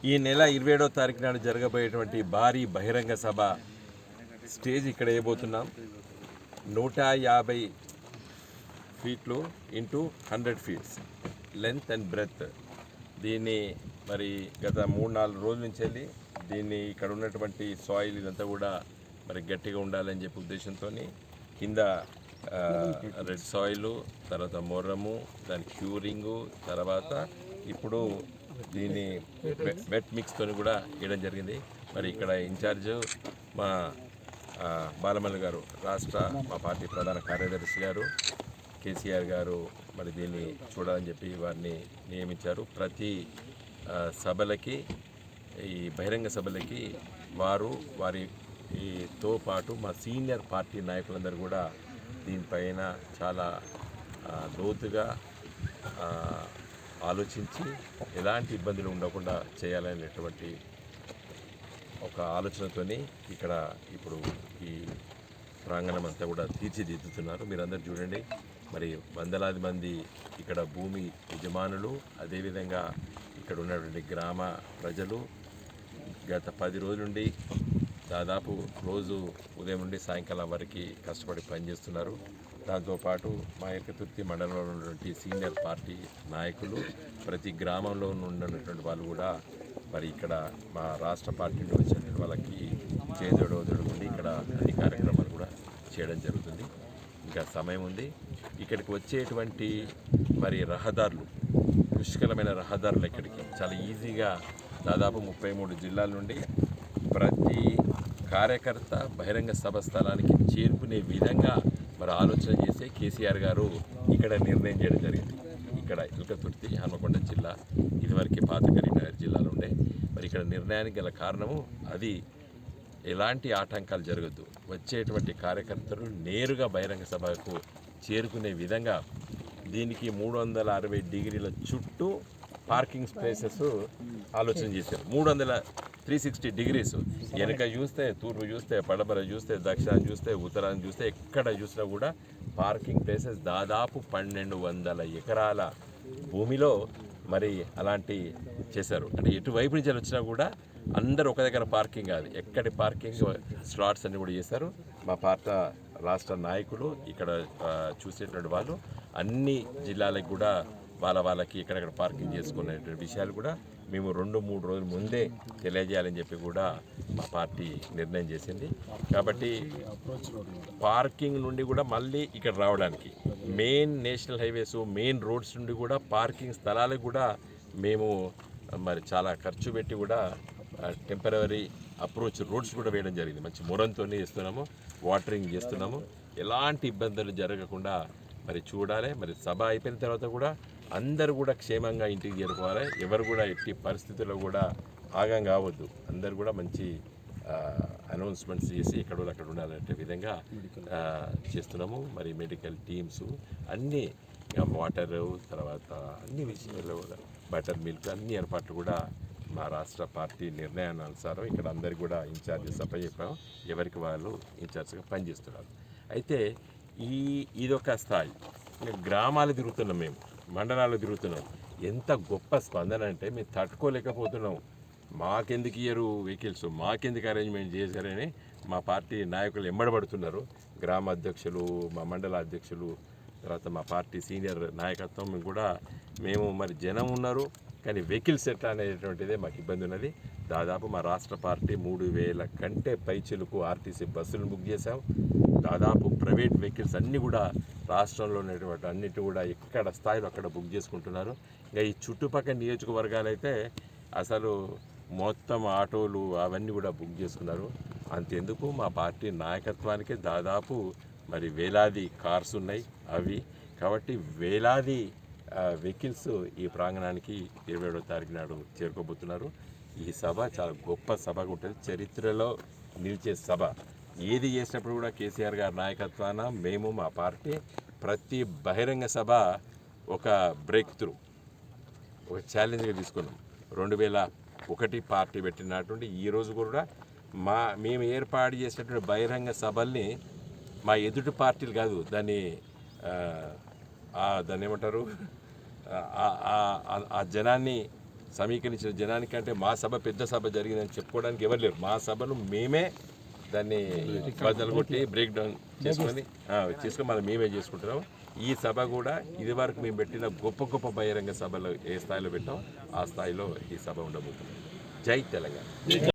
ఈ నెల 27వ తారీఖు నాడు జరగబోయేటువంటి భారీ బహిరంగ సభ స్టేజ్ ఇక్కడ వేయబోతున్నాం. 150 ఫీట్లు into 100 feets length and breadth. దీన్ని మరి గత 3-4 రోజుల నుంచి వెళ్ళి దీన్ని ఇక్కడ ఉన్నటువంటి సాయిల్ ఇదంతా కూడా మరి గట్టిగా ఉండాలని చెప్పి ఉద్దేశంతో కింద రెడ్ సాయిల్, తర్వాత మొర్రము, దాని క్యూరింగు, తర్వాత ఇప్పుడు దీన్ని వెట్ మిక్స్తో కూడా వేయడం జరిగింది. మరి ఇక్కడ ఇన్ఛార్జ్ మా బాలమల్లి గారు, రాష్ట్ర మా పార్టీ ప్రధాన కార్యదర్శి గారు, కేసీఆర్ గారు మరి దీన్ని చూడాలని చెప్పి వారిని నియమించారు. ప్రతి సభలకి, ఈ బహిరంగ సభలకి వారితో పాటు మా సీనియర్ పార్టీ నాయకులందరూ కూడా దీనిపైన చాలా లోతుగా ఆలోచించి ఎలాంటి ఇబ్బందులు ఉండకుండా చేయాలనేటువంటి ఒక ఆలోచనతోని ఇక్కడ ఇప్పుడు ఈ ప్రాంగణం అంతా కూడా తీర్చిదిద్దుతున్నారు. మీరందరూ చూడండి, మరి వందలాది మంది ఇక్కడ భూమి యజమానులు, అదేవిధంగా ఇక్కడ ఉన్నటువంటి గ్రామ ప్రజలు గత 10 రోజుల నుండి దాదాపు రోజు ఉదయం నుండి సాయంకాలం వరకు కష్టపడి పనిచేస్తున్నారు. దాంతోపాటు మా తుర్తి మండలంలో ఉన్నటువంటి సీనియర్ పార్టీ నాయకులు, ప్రతి గ్రామంలో ఉన్నటువంటి వాళ్ళు కూడా మరి ఇక్కడ మా రాష్ట్ర పార్టీ నుండి వచ్చినటువంటి వాళ్ళకి చేదోడోదొడుగుండి ఇక్కడ అన్ని కార్యక్రమాలు కూడా చేయడం జరుగుతుంది. ఇంకా సమయం ఉంది. ఇక్కడికి వచ్చేటువంటి మరి రహదారులు, పుష్కలమైన రహదారులు ఇక్కడికి చాలా ఈజీగా దాదాపు 33 జిల్లాల నుండి ప్రతి కార్యకర్త బహిరంగ సభ స్థలానికి చేరుకునే విధంగా మరి ఆలోచన చేసి కేసీఆర్ గారు ఇక్కడ నిర్ణయం చేయడం జరిగింది. ఇక్కడ ఇల్కతుర్తి, హన్మకొండ జిల్లా ఇదివరకు పాత కరీంనగర్ జిల్లాలో ఉండే. మరి ఇక్కడ నిర్ణయానికి గల కారణము అది ఎలాంటి ఆటంకాలు జరగద్దు, వచ్చేటువంటి కార్యకర్తలు నేరుగా బహిరంగ సభకు చేరుకునే విధంగా దీనికి 360 డిగ్రీల చుట్టూ పార్కింగ్ స్పేసెస్ ఆలోచన చేశారు. 360 డిగ్రీస్, వెనక చూస్తే, తూర్పు చూస్తే, పడమర చూస్తే, దక్షిణాన్ని చూస్తే, ఉత్తరాన్ని చూస్తే, ఎక్కడ చూసినా కూడా పార్కింగ్ ప్లేసెస్ దాదాపు 1200 ఎకరాల భూమిలో మరి అలాంటి చేశారు. అంటే ఎటువైపు నుంచి వచ్చినా కూడా అందరూ ఒక దగ్గర పార్కింగ్ కాదు, ఎక్కడి పార్కింగ్ స్లాట్స్ అన్ని కూడా చేశారు. మా పార్టీ రాష్ట్ర నాయకులు, ఇక్కడ చూసేటువంటి వాళ్ళు అన్ని జిల్లాలకు కూడా వాళ్ళకి ఎక్కడెక్కడ పార్కింగ్ చేసుకునేటువంటి విషయాలు కూడా మేము 2-3 రోజుల ముందే తెలియజేయాలని చెప్పి కూడా మా పార్టీ నిర్ణయం చేసింది. కాబట్టి పార్కింగ్ నుండి కూడా మళ్ళీ ఇక్కడ రావడానికి main national highways, main roads నుండి కూడా పార్కింగ్ స్థలాలకు కూడా మేము మరి చాలా ఖర్చు పెట్టి కూడా టెంపరరీ అప్రోచ్ రోడ్స్ కూడా వేయడం జరిగింది. మంచి మొరంతోనే చేస్తున్నాము, వాటరింగ్ చేస్తున్నాము. ఎలాంటి ఇబ్బందులు జరగకుండా మరి చూడాలి. మరి సభ అయిపోయిన తర్వాత కూడా అందరూ కూడా క్షేమంగా ఇంటికి చేరుకోవాలి. ఎవరు కూడా ఎట్టి పరిస్థితుల్లో కూడా ఆగం కావద్దు. అందరు కూడా మంచి అనౌన్స్మెంట్స్ చేసి ఎక్కడో అక్కడ ఉండాలనే విధంగా చేస్తున్నాము. మరి మెడికల్ టీమ్స్ అన్నీ, వాటర్, తర్వాత అన్ని విషయాల్లో కూడా బటర్ మిల్క్, అన్ని ఏర్పాట్లు కూడా మా రాష్ట్ర పార్టీ నిర్ణయానుసారం ఇక్కడ అందరికీ కూడా ఇన్ఛార్జెస్ అప్పచెప్పాము. ఎవరికి వాళ్ళు ఇన్ఛార్జ్గా పనిచేస్తున్నారు. అయితే ఇదొక స్థాయి. గ్రామాలు తిరుగుతున్నాం, మేము మండలాలు తిరుగుతున్నాం. ఎంత గొప్ప స్పందన అంటే మేము తట్టుకోలేకపోతున్నాం. మాకెందుకు ఇయ్యరు వెహికల్స్, మాకెందుకు అరేంజ్మెంట్ చేశారని మా పార్టీ నాయకులు ఎంబడబడుతున్నారు. గ్రామ అధ్యక్షులు, మా మండల అధ్యక్షులు, తర్వాత మా పార్టీ సీనియర్ నాయకత్వం కూడా మేము మరి జనం ఉన్నారు కానీ వెహికల్స్ ఎట్లా అనేటువంటిదే మాకు ఇబ్బంది ఉన్నది. దాదాపు మా రాష్ట్ర పార్టీ 3000 కంటే పైచిలకు ఆర్టీసీ బస్సులను బుక్ చేశాం. దాదాపు ప్రైవేట్ వెహికల్స్ అన్నీ కూడా రాష్ట్రంలో ఉన్నటువంటి అన్నిటి కూడా ఎక్కడ స్థాయిలో అక్కడ బుక్ చేసుకుంటున్నారు. ఇంకా ఈ చుట్టుపక్కల నియోజకవర్గాలు అయితే అసలు మొత్తం ఆటోలు అవన్నీ కూడా బుక్ చేసుకున్నారు. అంతెందుకు, మా పార్టీ నాయకత్వానికి దాదాపు మరి వేలాది కార్స్ ఉన్నాయి అవి. కాబట్టి వేలాది వెహికల్స్ ఈ ప్రాంగణానికి 27వ తారీఖు నాడు చేరుకోబోతున్నారు. ఈ సభ చాలా గొప్ప సభగా ఉంటుంది, చరిత్రలో నిలిచే సభ. ఏది చేసినప్పుడు కూడా కేసీఆర్ గారి నాయకత్వాన మేము మా పార్టీ ప్రతి బహిరంగ సభ ఒక బ్రేక్ త్రూ, ఒక ఛాలెంజ్గా తీసుకున్నాం. 2001 పార్టీ పెట్టినటువంటి ఈరోజు కూడా మేము ఏర్పాటు చేసినటువంటి బహిరంగ సభల్ని మా ఎదుటి పార్టీలు కాదు, దాన్ని ఏమంటారు, ఆ జనాన్ని సమీకరించిన జనానికంటే మా సభ పెద్ద సభ జరిగిందని చెప్పుకోవడానికి ఎవరు లేరు. మా సభను మేమే దాన్ని బద్దలు కొట్టి బ్రేక్ డౌన్ చేసుకొని మనం మేమే చేసుకుంటున్నాం. ఈ సభ కూడా ఇది వరకు మేము పెట్టిన గొప్ప గొప్ప బహిరంగ సభలో ఏ స్థాయిలో పెట్టాం ఆ స్థాయిలో ఈ సభ ఉండబోతుంది. జై తెలంగాణ.